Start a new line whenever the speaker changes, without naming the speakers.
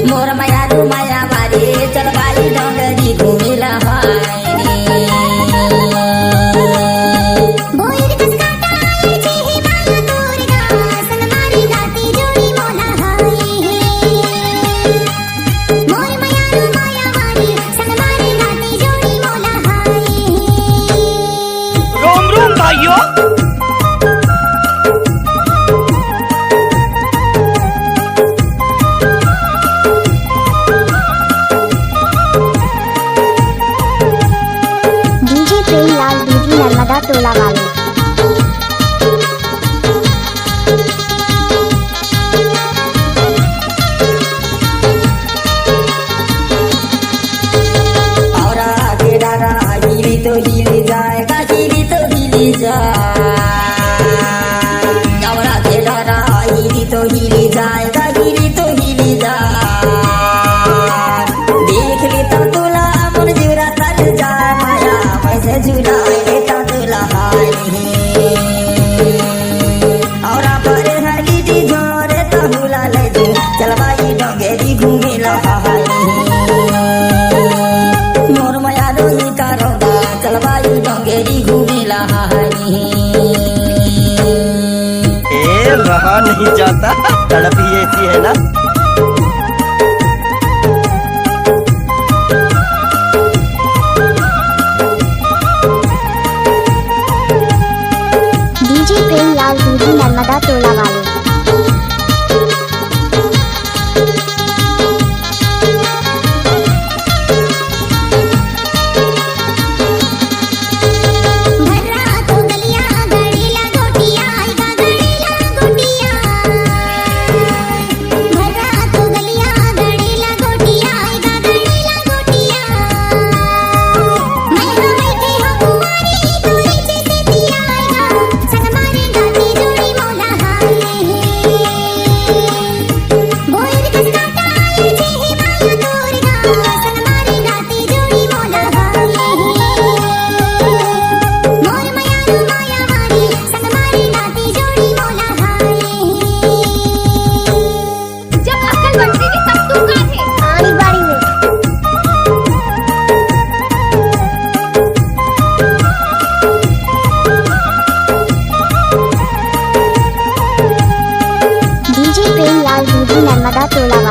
मोर माया रू माया मारे चलबाई डोंगरी घूमेला
नर्मदा टोला वाले।
और आगे डारा हिली तो हिली जाएगा, हिली तो हिली जाए। और आगे डारा हिली तो हिली जाएगा, हिली तो हिली जाए। देख ली तो तुला मन जुरा तर जाए, माया वैसे जुरा और परे हरी झोरे तहुला ले दे चलबाई डोंगेरी घूमेला मोर माया रोही करोगा चलबाई डोंगेरी घूमेला
रहा नहीं जाता, तड़प ही ऐसी है ना।
डीजे प्रेम लाल दूधी नर्मदा टोला वाले। डीजे प्रेम लाल दूधी नर्मदा टोला।